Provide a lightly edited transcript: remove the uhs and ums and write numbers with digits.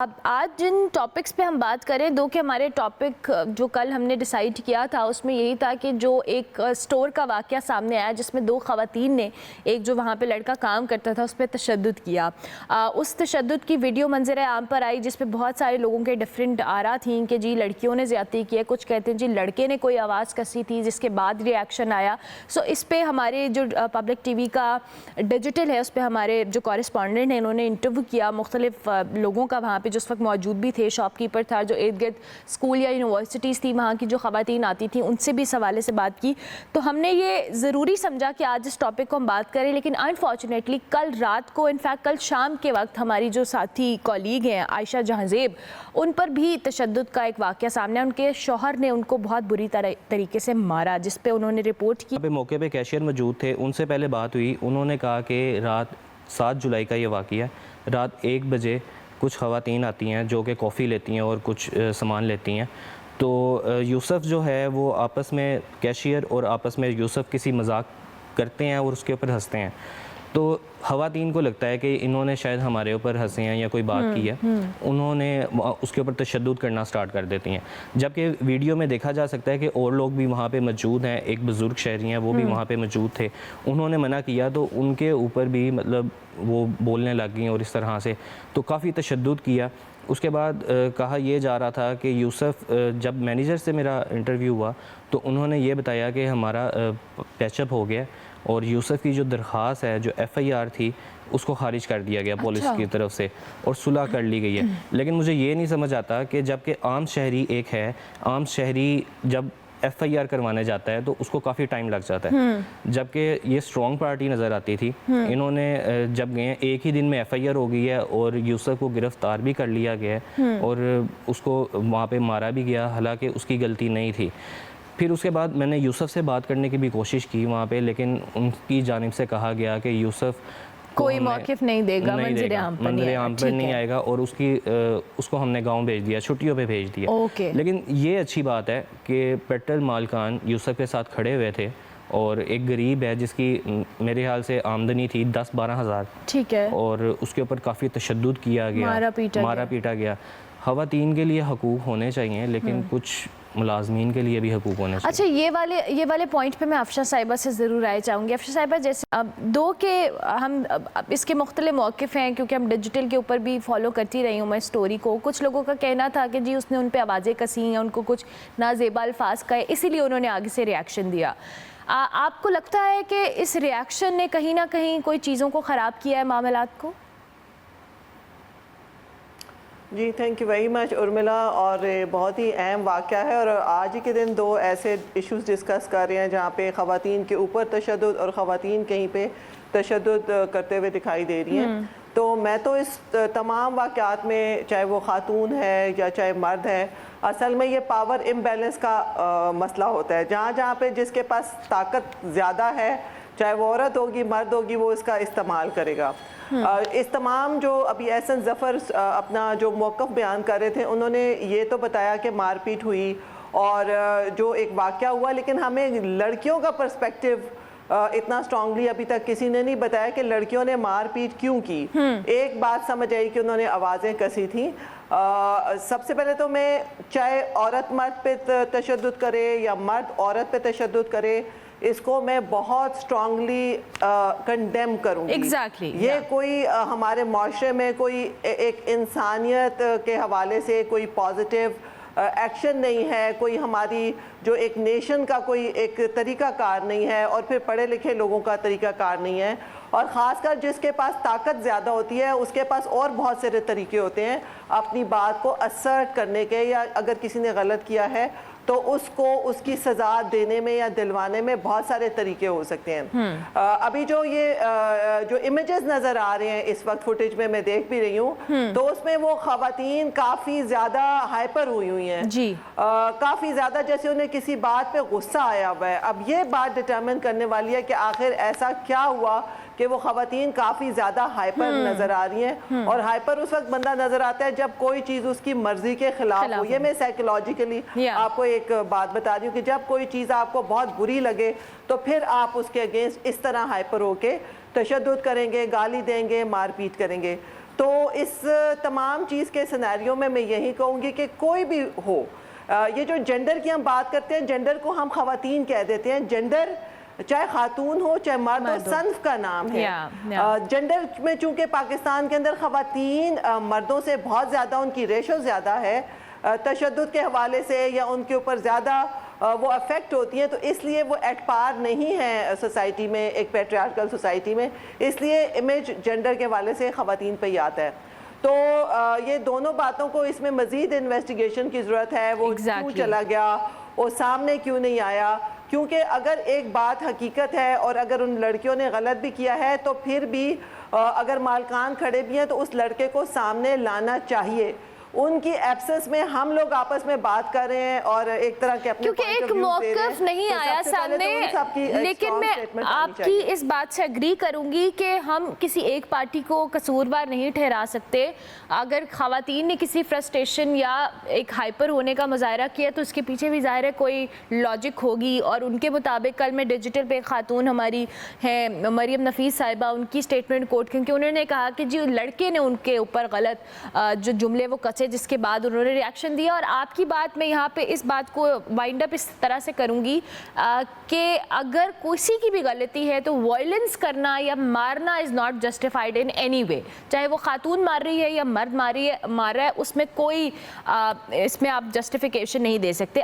अब आज जिन टॉपिक्स पे हम बात करें, दो के हमारे टॉपिक जो कल हमने डिसाइड किया था उसमें यही था कि जो एक स्टोर का वाक़या सामने आया जिसमें दो ख़वातीन ने, एक जो वहाँ पे लड़का काम करता था उस पर तशद्दुद किया। उस तशद्दुद की वीडियो मंजर आम पर आई जिस पे बहुत सारे लोगों के डिफरेंट आरा थी कि जी लड़कियों ने ज़्यादती की है, कुछ कहते हैं जी लड़के ने कोई आवाज़ कसी थी जिसके बाद रिएक्शन आया। सो इस पर हमारे जो पब्लिक TV का डिजिटल है उस पर हमारे जो कॉरेस्पॉन्डेंट हैं इन्होंने इंटरव्यू किया मुख्तलिफ लोगों का वहाँ जो उस वक्त मौजूद भी थे, शॉपकीपर था, जो इर्द गिर्द स्कूल या यूनिवर्सिटीज़ थी वहाँ की जो ख़वातीन आती थी उनसे भी इस हवाले से बात की। तो हमने ये ज़रूरी समझा कि आज इस टॉपिक को हम बात करें, लेकिन अनफॉर्चुनेटली कल रात को, इनफैक्ट कल शाम के वक्त हमारी जो साथी कॉलीग हैं आयशा जहांज़ेब, उन पर भी तशद्दुद का एक वाक़या सामने, उनके शौहर ने उनको बहुत बुरी तरीके से मारा जिस पे उन्होंने रिपोर्ट की। मौके पे कैशियर मौजूद थे, उनसे पहले बात हुई। उन्होंने कहा कि रात 7 जुलाई का ये वाक़या है, रात 1 बजे कुछ ख़वातीन आती हैं जो कि कॉफ़ी लेती हैं और कुछ सामान लेती हैं। तो यूसुफ जो है वो आपस में, कैशियर और आपस में यूसुफ किसी मजाक करते हैं और उसके ऊपर हंसते हैं। तो ख़वातीन को लगता है कि इन्होंने शायद हमारे ऊपर हंसे हैं या कोई बात की है, उन्होंने उसके ऊपर तशद्दुद करना स्टार्ट कर देती हैं। जबकि वीडियो में देखा जा सकता है कि और लोग भी वहाँ पे मौजूद हैं, एक बुज़ुर्ग शहरी हैं वो भी वहाँ पे मौजूद थे, उन्होंने मना किया तो उनके ऊपर भी मतलब वो बोलने लग गई और इस तरह से तो काफ़ी तशद्दुद किया। उसके बाद कहा यह जा रहा था कि यूसुफ, जब मैनेजर से मेरा इंटरव्यू हुआ तो उन्होंने ये बताया कि हमारा पैचअप हो गया और यूसुफ की जो दरख्वास्त है, जो FIR थी, उसको खारिज कर दिया गया पुलिस की तरफ से और सुलह कर ली गई है। लेकिन मुझे ये नहीं समझ आता कि जबकि आम शहरी एक है, आम शहरी जब FIR करवाने जाता है तो उसको काफ़ी टाइम लग जाता है, जबकि ये स्ट्रॉन्ग पार्टी नज़र आती थी। इन्होंने जब गए एक ही दिन में FIR हो गई है और यूसुफ को गिरफ़्तार भी कर लिया गया है और उसको वहाँ पे मारा भी गया, हालांकि उसकी गलती नहीं थी। फिर उसके बाद मैंने यूसुफ से बात करने की भी कोशिश की वहाँ पे, लेकिन उनकी जानिब से कहा गया कि यूसुफ कोई मौक़िफ़ नहीं देगा, मंज़िर आम पर नहीं आएगा और उसको हमने गांव भेज दिया, छुट्टियों पे भेज दिया। लेकिन ये अच्छी बात है कि पेट्रोल मालकान यूसुफ के साथ खड़े हुए थे और एक गरीब है जिसकी मेरे ख्याल से आमदनी थी 10-12 हज़ार, ठीक है, और उसके ऊपर काफ़ी तशद्दुद किया गया, मारा पीटा गया। ख़वातीन के लिए हकूक़ होने चाहिए लेकिन कुछ मुलाजमीन के लिए भी हकूक़ होने चाहिए। अच्छा, ये वाले पॉइंट पे मैं अफशा साहिबा से ज़रूर आए चाहूँगी। अफशा साहिबा, जैसे अब दो के हम इसके मुख्तलिफ मौक़िफ़ हैं क्योंकि हम डिजिटल के ऊपर भी फॉलो करती रही हूँ मैं स्टोरी को। कुछ लोगों का कहना था कि जी उसने उन पर आवाज़ें कसी या उनको कुछ नाज़ेबा अल्फाज कहे, इसीलिए उन्होंने आगे से रिएक्शन दिया। आपको लगता है कि इस रिएक्शन ने कहीं ना कहीं कोई चीज़ों को ख़राब किया है, मामलात को? जी, thank you very much Urmila. और बहुत ही अहम वाक़या है और आज ही के दिन दो ऐसे इश्यूज़ डिस्कस कर रहे हैं जहाँ पे ख़वातीन के ऊपर तशद्दुद और ख़वातीन कहीं पे तशद्दुद करते हुए दिखाई दे रही हैं। तो मैं तो इस तमाम वाक़यात में, चाहे वो ख़ातून है या चाहे मर्द है, असल में ये पावर इम्बैलेंस का मसला होता है। जहाँ जहाँ पे जिसके पास ताकत ज़्यादा है, चाहे वो औरत होगी मर्द होगी, वो इसका इस्तेमाल करेगा। इस तमाम जो अभी एहसन ज़फ़र अपना जो मौक़िफ़ बयान कर रहे थे, उन्होंने ये तो बताया कि मारपीट हुई और जो एक वाक़या हुआ, लेकिन हमें लड़कियों का पर्सपेक्टिव इतना स्ट्रांगली अभी तक किसी ने नहीं बताया कि लड़कियों ने मारपीट क्यों की। एक बात समझ आई कि उन्होंने आवाज़ें कसी थी। सबसे पहले तो मैं, चाहे औरत मर्द पे तशद्दुद करे या मर्द औरत पे तशद्दुद करे, इसको मैं बहुत स्ट्रांगली कंडेम करूँगी। ये कोई हमारे माशरे में कोई एक इंसानियत के हवाले से कोई पॉजिटिव एक्शन नहीं है, कोई हमारी जो एक नेशन का कोई एक तरीका कार नहीं है और फिर पढ़े लिखे लोगों का तरीका कार नहीं है। और ख़ासकर जिसके पास ताकत ज़्यादा होती है उसके पास और बहुत सारे तरीके होते हैं अपनी बात को असर्ट करने के, या अगर किसी ने गलत किया है तो उसको उसकी सज़ा देने में या दिलवाने में बहुत सारे तरीके हो सकते हैं। अभी जो ये जो इमेजेस नज़र आ रहे हैं इस वक्त फुटेज में, मैं देख भी रही हूँ, तो उसमें वो ख़वातीन काफ़ी ज़्यादा हाइपर हुई हैं जी, काफ़ी ज़्यादा, जैसे उन्हें किसी बात पे गुस्सा आया हुआ है। अब ये बात डिटरमिन करने वाली है कि आखिर ऐसा क्या हुआ कि वो ख़वातीन काफ़ी ज़्यादा हाइपर नज़र आ रही हैं। और हाइपर उस वक्त बंदा नज़र आता है जब कोई चीज़ उसकी मर्ज़ी के ख़िलाफ़ हो। ये मैं साइकोलॉजिकली आपको एक बात बता रही हूँ कि जब कोई चीज़ आपको बहुत बुरी लगे तो फिर आप उसके अगेंस्ट इस तरह हाइपर होके तशद्दुद करेंगे, गाली देंगे, मारपीट करेंगे। تو اس تمام چیز کے سینیریو میں یہی کہوں گی کہ کوئی بھی ہو، یہ جو جینڈر کی ہم بات کرتے ہیں، جینڈر کو ہم خواتین کہہ دیتے ہیں، جینڈر چاہے خاتون ہو چاہے مرد ہو، صنف کا نام ہے۔ جینڈر میں چونکہ پاکستان کے اندر خواتین مردوں سے بہت زیادہ، ان کی ریشو زیادہ ہے تشدد کے حوالے سے، یا ان کے اوپر زیادہ وہ افیکٹ ہوتی ہیں، تو اس لیے وہ ایٹ پار نہیں ہے سوسائٹی میں، ایک پیٹریارکل سوسائٹی میں، اس لیے امیج جینڈر کے حوالے سے خواتین پہ ہی آتا ہے۔ تو یہ دونوں باتوں کو اس میں مزید انویسٹیگیشن کی ضرورت ہے، وہ کیوں چلا گیا، وہ سامنے کیوں نہیں آیا، کیونکہ اگر ایک بات حقیقت ہے اور اگر ان لڑکیوں نے غلط بھی کیا ہے تو پھر بھی اگر مالکان کھڑے بھی ہیں تو اس لڑکے کو سامنے لانا چاہیے۔ ان کی ایبسنس میں ہم لوگ آپس میں بات کر رہے ہیں اور ایک طرح کے اپنے کیونکہ ایک موقف نہیں آیا سامنے، لیکن میں آپ کی اس بات سے اگری کروں گی کہ ہم کسی ایک پارٹی کو قصوروار نہیں ٹھہرا سکتے۔ اگر خواتین نے کسی فرسٹریشن یا ایک ہائپر ہونے کا مظاہرہ کیا تو اس کے پیچھے بھی ظاہر ہے کوئی لاجک ہوگی، اور ان کے مطابق کل میں ڈیجیٹل پہ خاتون ہماری ہیں مریم نفیس صاحبہ، ان کی سٹیٹمنٹ کوٹ کیونکہ انہوں نے کہا کہ جو لڑکے نے ان کے اوپر غلط جو جملے وہ کچے، جس کے بعد انہوں نے ریاکشن دیا۔ اور آپ کی بات میں یہاں پہ اس بات کو وائنڈ اپ اس طرح سے کروں گی کہ اگر کسی کی بھی غلطی ہے تو وائلنس کرنا یا مارنا is not justified in any way, چاہے وہ خاتون مار رہی ہے یا مرد مار رہا ہے، اس میں کوئی اس میں آپ جسٹیفیکیشن نہیں دے سکتے۔